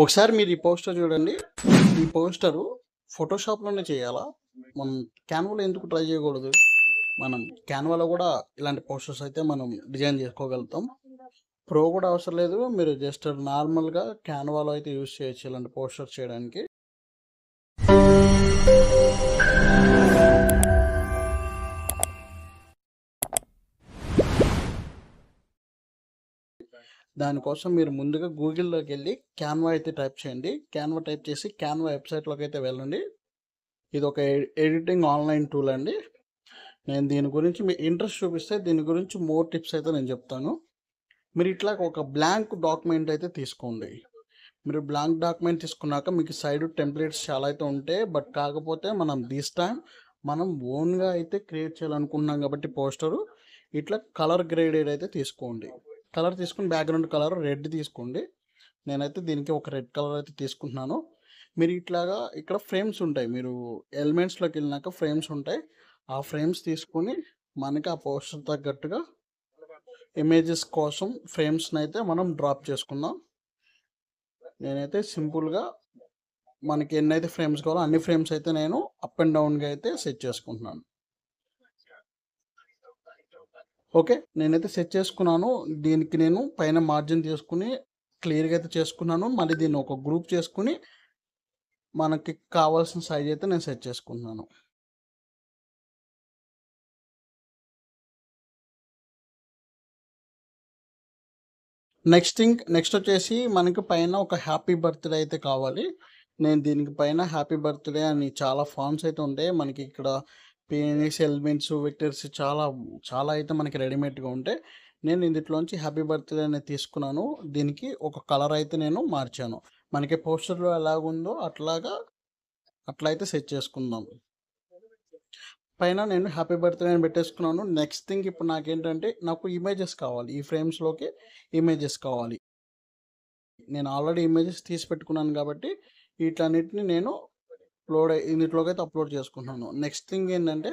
ఒకసారి మీరు ఈ పోస్టర్ చూడండి. ఈ పోస్టరు ఫోటోషాప్‌లోనే చేయాలా? మనం క్యాన్వాలో ఎందుకు ట్రై చేయకూడదు? మనం క్యాన్వాలో కూడా ఇలాంటి పోస్టర్స్ అయితే మనం డిజైన్ చేసుకోగలుగుతాం. ప్రో కూడా అవసరం లేదు. మీరు జస్ట్ నార్మల్‌గా క్యాన్వాలో అయితే యూజ్ చేయొచ్చు ఇలాంటి పోస్టర్స్ చేయడానికి. దానికోసం మీరు ముందుగా గూగుల్‌లోకి వెళ్ళి క్యాన్వా అయితే టైప్ చేయండి. క్యాన్వా టైప్ చేసి క్యాన్వా వెబ్‌సైట్‌లోకి అయితే వెళ్ళండి. ఇది ఒక ఎడిటింగ్ ఆన్‌లైన్ టూల్ అండి. నేను దీని గురించి మీ ఇంట్రెస్ట్ చూపిస్తే దీని గురించి మోర్ టిప్స్ అయితే నేను చెప్తాను. మీరు ఇట్లా ఒక బ్లాంక్ డాక్యుమెంట్ అయితే తీసుకోండి. మీరు బ్లాంక్ డాక్యుమెంట్ తీసుకున్నాక మీకు సైడ్ టెంప్లెట్స్ చాలా అయితే ఉంటాయి. బట్ కాకపోతే మనం దిస్ టైం మనం ఓన్గా అయితే క్రియేట్ చేయాలనుకుంటున్నాం కాబట్టి పోస్టరు ఇట్లా కలర్ గ్రేడెడ్ అయితే తీసుకోండి. కలర్ తీసుకుని బ్యాక్గ్రౌండ్ కలర్ రెడ్ తీసుకోండి. నేనైతే దీనికి ఒక రెడ్ కలర్ అయితే తీసుకుంటున్నాను. మీరు ఇట్లాగా ఇక్కడ ఫ్రేమ్స్ ఉంటాయి. మీరు ఎలిమెంట్స్లోకి వెళ్ళినాక ఫ్రేమ్స్ ఉంటాయి. ఆ ఫ్రేమ్స్ తీసుకొని మనకి ఆ పోస్టర్ తగ్గట్టుగా ఇమేజెస్ కోసం ఫ్రేమ్స్ని అయితే మనం డ్రాప్ చేసుకుందాం. నేనైతే సింపుల్గా మనకి ఎన్నైతే ఫ్రేమ్స్ కావాలో అన్ని ఫ్రేమ్స్ అయితే నేను అప్ అండ్ డౌన్గా అయితే సెట్ చేసుకుంటున్నాను. ఓకే, నేనైతే సెట్ చేసుకున్నాను. దీనికి నేను పైన మార్జిన్ తీసుకుని క్లియర్గా అయితే చేసుకున్నాను. మళ్ళీ దీన్ని ఒక గ్రూప్ చేసుకుని మనకి కావాల్సిన సైజ్ అయితే నేను సెట్ చేసుకుంటున్నాను. నెక్స్ట్ వచ్చేసి మనకి పైన ఒక హ్యాపీ బర్త్డే అయితే కావాలి. నేను దీనికి పైన హ్యాపీ బర్త్డే అని చాలా ఫాంట్స్ అయితే ఉంటాయి. మనకి ఇక్కడ పిఎన్ఎస్ ఎలిమెంట్స్ వెక్టర్స్ చాలా చాలా అయితే మనకి రెడీమేడ్గా ఉంటాయి. నేను ఇందులోంచి హ్యాపీ బర్త్డే అనేది తీసుకున్నాను. దీనికి ఒక కలర్ అయితే నేను మార్చాను. మనకి పోస్టర్లో ఎలాగుందో అట్లా అయితే సెట్ చేసుకుందాం. పైన నేను హ్యాపీ బర్త్డే అని పెట్టేసుకున్నాను. నెక్స్ట్ థింగ్ ఇప్పుడు నాకేంటంటే నాకు ఇమేజెస్ కావాలి. ఈ ఫ్రేమ్స్లోకి ఇమేజెస్ కావాలి. నేను ఆల్రెడీ ఇమేజెస్ తీసి పెట్టుకున్నాను కాబట్టి వీటన్నిటిని నేను ఇందులోకి అయితే అప్లోడ్ చేసుకుంటున్నాను. నెక్స్ట్ థింగ్ ఏంటంటే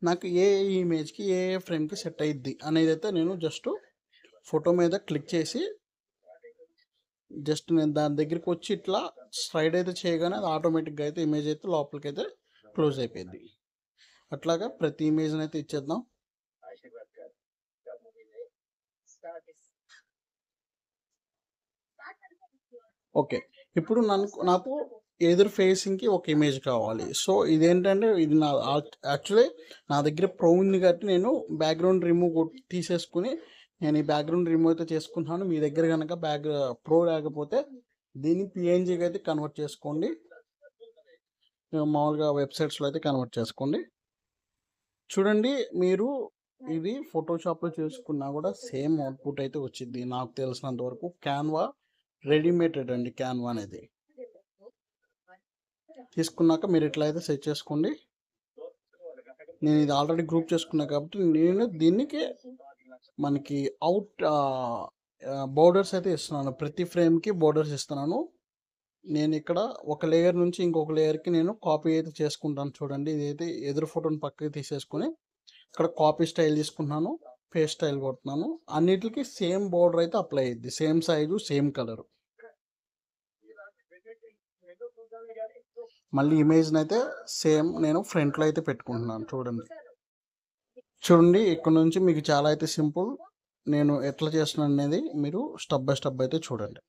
నాకు ఏ ఇమేజ్కి ఏ ఫ్రేమ్కి సెట్ అయ్యిద్ది అనేది అయితే నేను జస్ట్ ఫోటో మీద క్లిక్ చేసి జస్ట్ నేను దాని దగ్గరికి వచ్చి ఇట్లా స్లైడ్ అయితే చేయగానే అది ఆటోమేటిక్గా అయితే ఇమేజ్ అయితే లోపలికి అయితే క్లోజ్ అయిపోయింది. అట్లాగా ప్రతి ఇమేజ్ని అయితే ఇచ్చేద్దాం. ఓకే, ఇప్పుడు నాకు ఎదురు ఫేసింగ్కి ఒక ఇమేజ్ కావాలి. సో ఇదేంటంటే ఇది యాక్చువల్లీ నా దగ్గర ప్రో ఉంది కాబట్టి నేను బ్యాక్గ్రౌండ్ రిమూవ్ తీసేసుకుని నేను ఈ బ్యాక్గ్రౌండ్ రిమూవ్ అయితే చేసుకుంటున్నాను. మీ దగ్గర కనుక ప్రో లేకపోతే దీన్ని పిఎన్జీకి అయితే కన్వర్ట్ చేసుకోండి. మామూలుగా వెబ్సైట్స్లో అయితే కన్వర్ట్ చేసుకోండి. చూడండి, మీరు ఇది ఫోటోషాప్లో చేసుకున్నా కూడా సేమ్ అవుట్పుట్ అయితే వచ్చింది. నాకు తెలిసినంత వరకు క్యాన్వా రెడీమేడెడ్ అండి. క్యాన్వా అనేది తీసుకున్నాక మీరు ఇట్లా అయితే సెట్ చేసుకోండి. నేను ఇది ఆల్రెడీ గ్రూప్ చేసుకున్నా కాబట్టి నేను దీనికి మనకి బోర్డర్స్ అయితే ఇస్తున్నాను. ప్రతి ఫ్రేమ్కి బోర్డర్స్ ఇస్తున్నాను. నేను ఇక్కడ ఒక లేయర్ నుంచి ఇంకొక లేయర్కి నేను కాపీ అయితే చేసుకుంటాను. చూడండి, ఇదైతే ఎదురు ఫోటోని పక్కకి తీసేసుకుని ఇక్కడ కాపీ స్టైల్ తీసుకుంటున్నాను. పేస్ట్ స్టైల్ కొడుతున్నాను. అన్నిటికి సేమ్ బోర్డర్ అయితే అప్లై అయ్యిద్ది. Same size same colour. మళ్ళీ ఇమేజ్ని అయితే సేమ్ నేను ఫ్రంట్లో అయితే పెట్టుకుంటున్నాను. చూడండి ఇక్కడ నుంచి మీకు చాలా అయితే సింపుల్. నేను ఎట్లా చేస్తున్నాను అనేది మీరు స్టెప్ బై స్టెప్ అయితే చూడండి.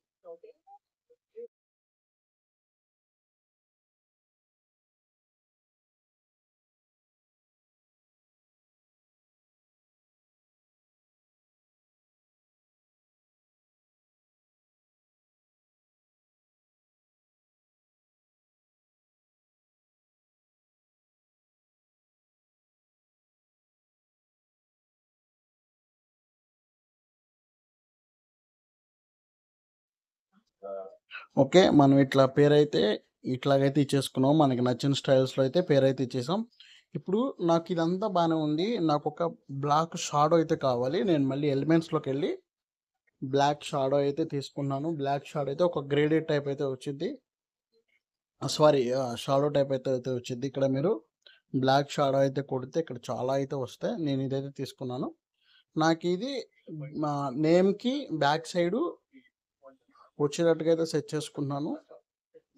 ఓకే, మనం ఇట్లా పేరైతే ఇట్లాగైతే ఇచ్చేసుకున్నాం. మనకి నచ్చిన స్టైల్స్లో అయితే పేరైతే ఇచ్చేసాం. ఇప్పుడు నాకు ఇదంతా బాగానే ఉంది. నాకు ఒక బ్లాక్ షాడో అయితే కావాలి. నేను మళ్ళీ ఎలిమెంట్స్లోకి వెళ్ళి బ్లాక్ షాడో అయితే తీసుకున్నాను. బ్లాక్ షాడో అయితే ఒక గ్రేడెడ్ టైప్ అయితే వచ్చింది. సారీ, షాడో టైప్ అయితే వచ్చింది. ఇక్కడ మీరు బ్లాక్ షాడో అయితే కొడితే ఇక్కడ చాలా అయితే వస్తాయి. నేను ఇదైతే తీసుకున్నాను. నాకు ఇది మా నేమ్కి బ్యాక్ సైడు వచ్చేటట్టుగా అయితే సెట్ చేసుకున్నాను.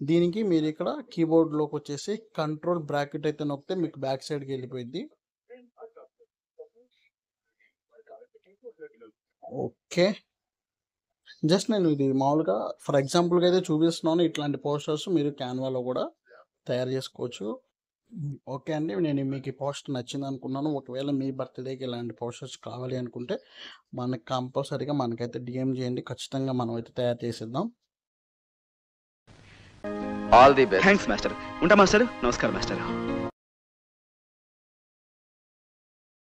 దీనికి మీరు ఇక్కడ కీబోర్డ్లోకి వచ్చేసి కంట్రోల్ బ్రాకెట్ అయితే నొక్కితే మీకు బ్యాక్ సైడ్కి వెళ్ళిపోయింది. ఓకే, జస్ట్ నేను ఇది మామూలుగా ఫర్ ఎగ్జాంపుల్గా అయితే చూపిస్తున్నాను. ఇట్లాంటి పోస్టర్స్ మీరు క్యాన్వాలో కూడా తయారు చేసుకోవచ్చు. ఓకే అండి, నేను మీకు ఈ పోస్టర్ నచ్చింది అనుకున్నాను. ఒకవేళ మీ బర్త్డేకి ఇలాంటి పోస్టర్స్ కావాలి అనుకుంటే మనకి కంపల్సరీగా మనకైతే డిఎం చేయండి, ఖచ్చితంగా మనం అయితే తయారు చేసేద్దాం. All the best. Thanks master. ఉంటా మాస్టర్. నమస్కారం మాస్టర్.